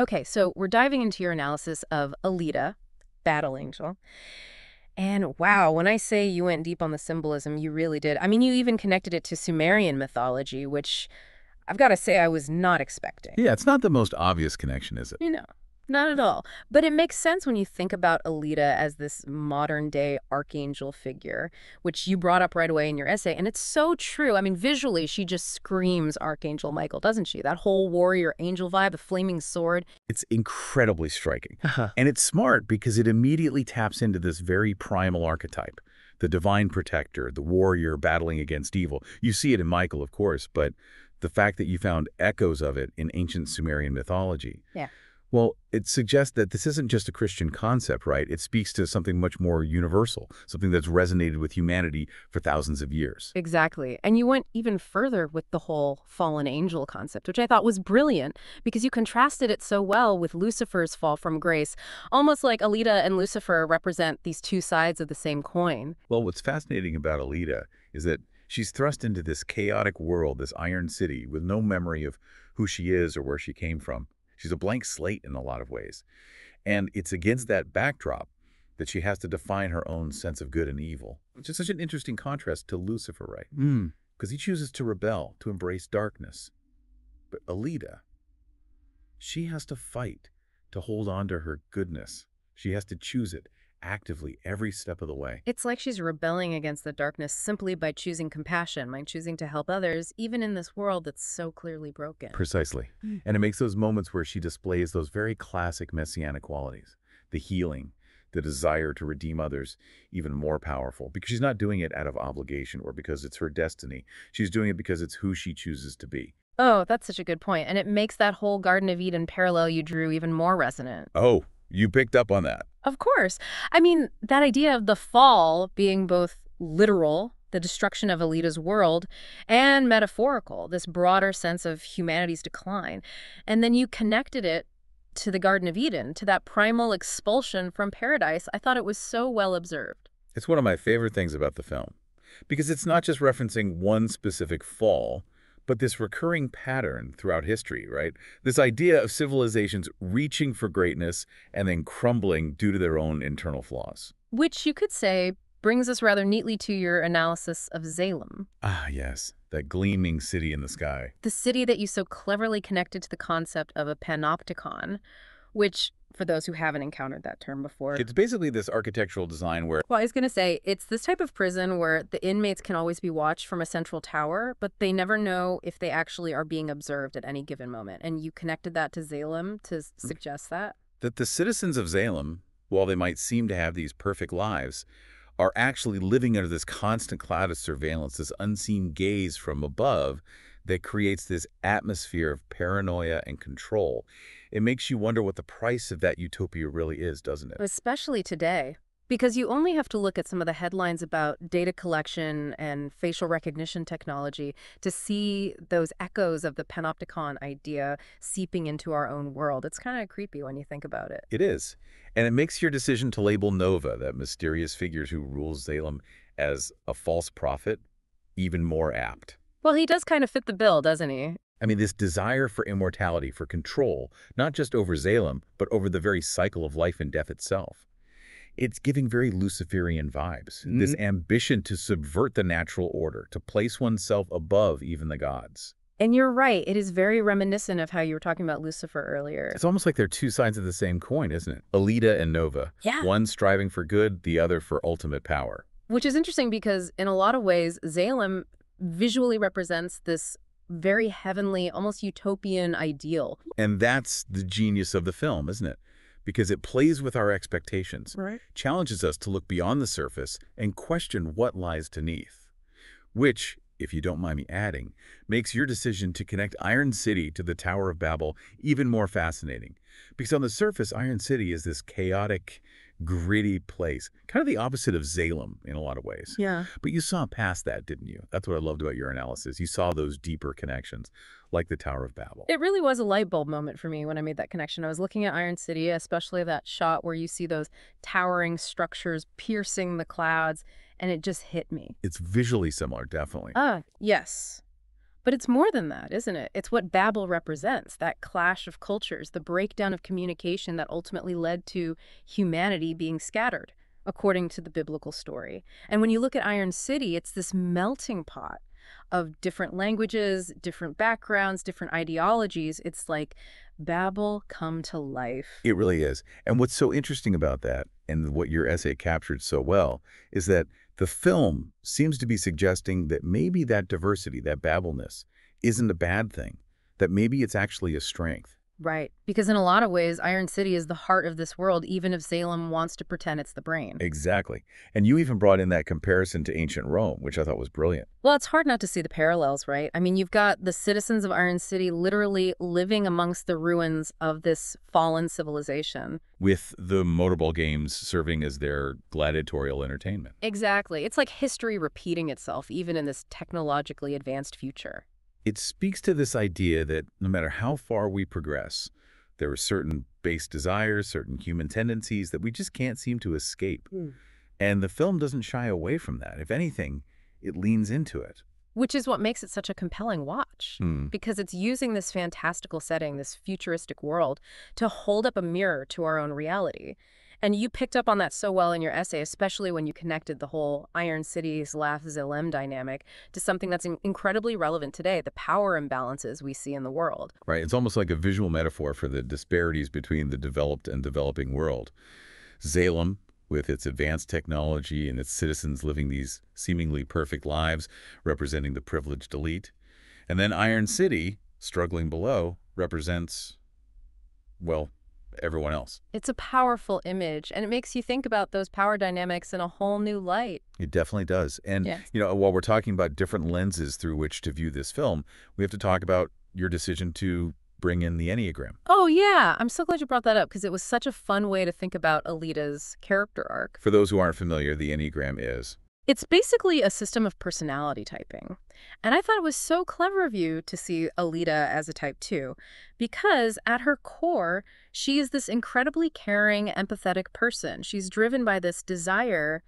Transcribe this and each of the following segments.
Okay, so we're diving into your analysis of Alita, Battle Angel. And wow, when I say you went deep on the symbolism, you really did. I mean, you even connected it to Sumerian mythology, which I've got to say I was not expecting. Yeah, it's not the most obvious connection, is it? You know, not at all. But it makes sense when you think about Alita as this modern day archangel figure, which you brought up right away in your essay. And it's so true. I mean, visually, she just screams Archangel Michael, doesn't she? That whole warrior angel vibe, the flaming sword. It's incredibly striking. Uh-huh. And it's smart because it immediately taps into this very primal archetype, the divine protector, the warrior battling against evil. You see it in Michael, of course, but the fact that you found echoes of it in ancient Sumerian mythology. Yeah. Well, it suggests that this isn't just a Christian concept, right? It speaks to something much more universal, something that's resonated with humanity for thousands of years. Exactly. And you went even further with the whole fallen angel concept, which I thought was brilliant because you contrasted it so well with Lucifer's fall from grace, almost like Alita and Lucifer represent these two sides of the same coin. Well, what's fascinating about Alita is that she's thrust into this chaotic world, this iron city, with no memory of who she is or where she came from. She's a blank slate in a lot of ways. And it's against that backdrop that she has to define her own sense of good and evil, which is such an interesting contrast to Lucifer, right? Because he chooses to rebel, to embrace darkness. But Alita, she has to fight to hold on to her goodness. She has to choose it actively every step of the way. It's like she's rebelling against the darkness simply by choosing compassion, by choosing to help others, even in this world that's so clearly broken. Precisely. And it makes those moments where she displays those very classic messianic qualities, the healing, the desire to redeem others, even more powerful, because she's not doing it out of obligation or because it's her destiny. She's doing it because it's who she chooses to be. Oh, that's such a good point. And it makes that whole Garden of Eden parallel you drew even more resonant. Oh, you picked up on that. Of course. I mean, that idea of the fall being both literal, the destruction of Alita's world, and metaphorical, this broader sense of humanity's decline. And then you connected it to the Garden of Eden, to that primal expulsion from paradise. I thought it was so well observed. It's one of my favorite things about the film, because it's not just referencing one specific fall, but this recurring pattern throughout history, right? This idea of civilizations reaching for greatness and then crumbling due to their own internal flaws. Which you could say brings us rather neatly to your analysis of Salem, Ah, yes, that gleaming city in the sky. the city that you so cleverly connected to the concept of a panopticon, which, for those who haven't encountered that term before, It's basically this architectural design where well, I was going to say, it's this type of prison where the inmates can always be watched from a central tower, but they never know if they actually are being observed at any given moment. And you connected that to Salem to suggest that? the citizens of Salem, while they might seem to have these perfect lives, are actually living under this constant cloud of surveillance, this unseen gaze from above that creates this atmosphere of paranoia and control. It makes you wonder what the price of that utopia really is, doesn't it? Especially today. Because you only have to look at some of the headlines about data collection and facial recognition technology to see those echoes of the panopticon idea seeping into our own world. It's kind of creepy when you think about it. It is. And it makes your decision to label Nova, that mysterious figure who rules Salem, as a false prophet, even more apt. Well, he does kind of fit the bill, doesn't he? I mean, this desire for immortality, for control, not just over Salem, but over the very cycle of life and death itself. It's giving very Luciferian vibes, this ambition to subvert the natural order, to place oneself above even the gods. And you're right. It is very reminiscent of how you were talking about Lucifer earlier. It's almost like they're two sides of the same coin, isn't it? Alita and Nova. Yeah. One striving for good, the other for ultimate power. Which is interesting because in a lot of ways, Salem visually represents this very heavenly, almost utopian ideal. And that's the genius of the film, isn't it? Because it plays with our expectations, Right. challenges us to look beyond the surface and question what lies beneath. Which, if you don't mind me adding, makes your decision to connect Iron City to the Tower of Babel even more fascinating. Because on the surface, Iron City is this chaotic, gritty place, kind of the opposite of Salem in a lot of ways. Yeah. But you saw past that, didn't you? That's what I loved about your analysis. You saw those deeper connections, like the Tower of Babel. It really was a light bulb moment for me when I made that connection. I was looking at Iron City, especially that shot where you see those towering structures piercing the clouds, and it just hit me. It's visually similar, definitely. Ah, yes. But it's more than that, isn't it? It's what Babel represents, that clash of cultures, the breakdown of communication that ultimately led to humanity being scattered, according to the biblical story. And when you look at Iron City, it's this melting pot of different languages, different backgrounds, different ideologies. It's like Babel come to life. It really is. And what's so interesting about that, and what your essay captured so well, is that the film seems to be suggesting that maybe that diversity, that Babelness, isn't a bad thing, that maybe it's actually a strength. Right. Because in a lot of ways, Iron City is the heart of this world, even if Salem wants to pretend it's the brain. Exactly. And you even brought in that comparison to ancient Rome, which I thought was brilliant. Well, it's hard not to see the parallels, right? I mean, you've got the citizens of Iron City literally living amongst the ruins of this fallen civilization. With the motorball games serving as their gladiatorial entertainment. Exactly. It's like history repeating itself, even in this technologically advanced future. It speaks to this idea that no matter how far we progress, there are certain base desires, certain human tendencies that we just can't seem to escape. And the film doesn't shy away from that. If anything, it leans into it. Which is what makes it such a compelling watch, because it's using this fantastical setting, this futuristic world, to hold up a mirror to our own reality. And you picked up on that so well in your essay, especially when you connected the whole Iron City's Lath Zilem dynamic to something that's incredibly relevant today, the power imbalances we see in the world. Right. It's almost like a visual metaphor for the disparities between the developed and developing world. Salem, with its advanced technology and its citizens living these seemingly perfect lives, representing the privileged elite. And then Iron City, struggling below, represents, well, everyone else. It's a powerful image, and it makes you think about those power dynamics in a whole new light. It definitely does. And, Yes. While we're talking about different lenses through which to view this film, we have to talk about your decision to bring in the Enneagram. Oh, yeah. I'm so glad you brought that up because it was such a fun way to think about Alita's character arc. For those who aren't familiar, the Enneagram is... It's basically a system of personality typing. And I thought it was so clever of you to see Alita as a type 2, because at her core, she is this incredibly caring, empathetic person. She's driven by this desire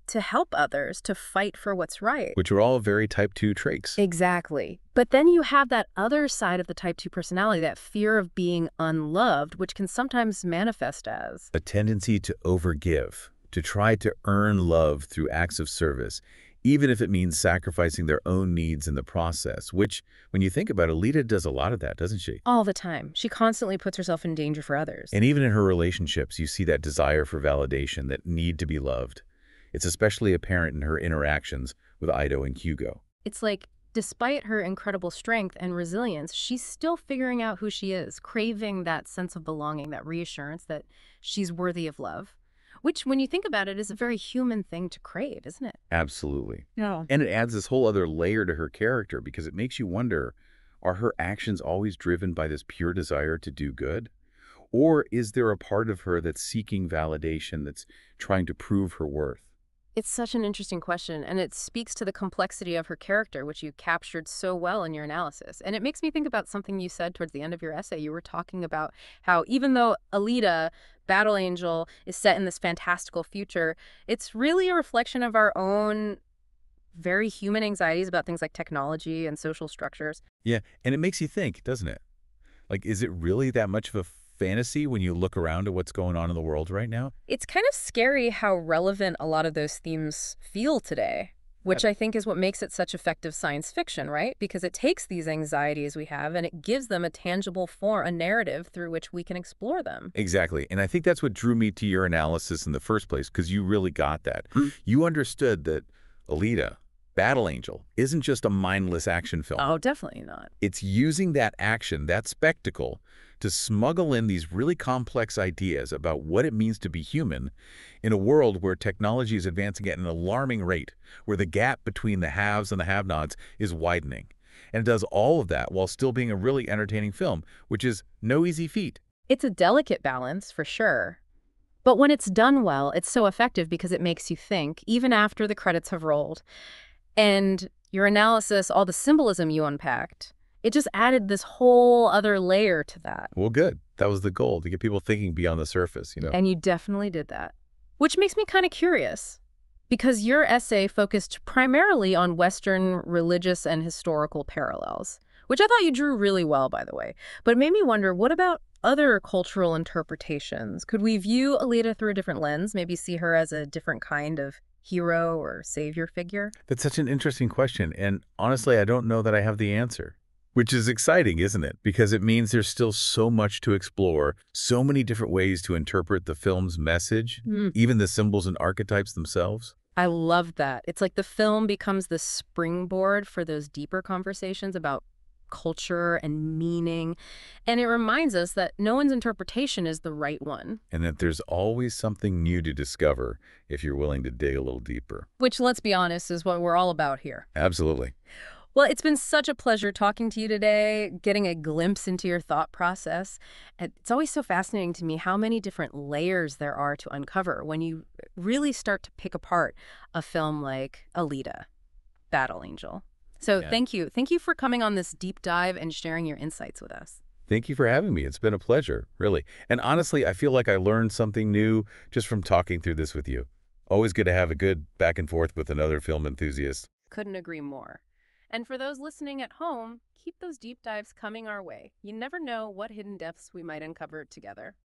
to help others, to fight for what's right. Which are all very type 2 traits. Exactly. But then you have that other side of the type 2 personality, that fear of being unloved, which can sometimes manifest as a tendency to overgive, to try to earn love through acts of service, even if it means sacrificing their own needs in the process, which, when you think about it, Alita does a lot of that, doesn't she? all the time. She constantly puts herself in danger for others. And even in her relationships, you see that desire for validation, that need to be loved. It's especially apparent in her interactions with Ido and Hugo. It's like, despite her incredible strength and resilience, she's still figuring out who she is, craving that sense of belonging, that reassurance that she's worthy of love. Which, when you think about it, is a very human thing to crave, isn't it? Absolutely. Yeah. And it adds this whole other layer to her character because it makes you wonder, are her actions always driven by this pure desire to do good? Or is there a part of her that's seeking validation, that's trying to prove her worth? It's such an interesting question, and it speaks to the complexity of her character, which you captured so well in your analysis. And it makes me think about something you said towards the end of your essay. You were talking about how even though Alita, Battle Angel, is set in this fantastical future, it's really a reflection of our own very human anxieties about things like technology and social structures. Yeah, and it makes you think, doesn't it? Like, is it really that much of a fantasy when you look around at what's going on in the world right now? It's kind of scary how relevant a lot of those themes feel today, which I think is what makes it such effective science fiction, right? Because it takes these anxieties we have and it gives them a tangible form, a narrative through which we can explore them. Exactly. And I think that's what drew me to your analysis in the first place, because you really got that. You understood that Alita, Battle Angel, isn't just a mindless action film. Oh, definitely not. It's using that action, that spectacle, to smuggle in these really complex ideas about what it means to be human in a world where technology is advancing at an alarming rate, where the gap between the haves and the have-nots is widening. And it does all of that while still being a really entertaining film, which is no easy feat. It's a delicate balance, for sure. But when it's done well, it's so effective because it makes you think, even after the credits have rolled. And your analysis, all the symbolism you unpacked, it just added this whole other layer to that. Well, good. That was the goal, to get people thinking beyond the surface, And you definitely did that. Which makes me kind of curious. Because your essay focused primarily on Western religious and historical parallels, which I thought you drew really well, by the way. But it made me wonder, what about other cultural interpretations? Could we view Alita through a different lens, maybe see her as a different kind of hero or savior figure? That's such an interesting question, and honestly, I don't know that I have the answer. Which is exciting, isn't it? Because it means there's still so much to explore, so many different ways to interpret the film's message, even the symbols and archetypes themselves. I love that. It's like the film becomes the springboard for those deeper conversations about culture and meaning. And it reminds us that no one's interpretation is the right one. And that there's always something new to discover if you're willing to dig a little deeper. Which, let's be honest, is what we're all about here. Absolutely. Well, it's been such a pleasure talking to you today, getting a glimpse into your thought process. And it's always so fascinating to me how many different layers there are to uncover when you really start to pick apart a film like Alita, Battle Angel. So Yeah. thank you. Thank you for coming on this deep dive and sharing your insights with us. Thank you for having me. It's been a pleasure, really. And honestly, I feel like I learned something new just from talking through this with you. Always good to have a good back and forth with another film enthusiast. Couldn't agree more. And for those listening at home, keep those deep dives coming our way. You never know what hidden depths we might uncover together.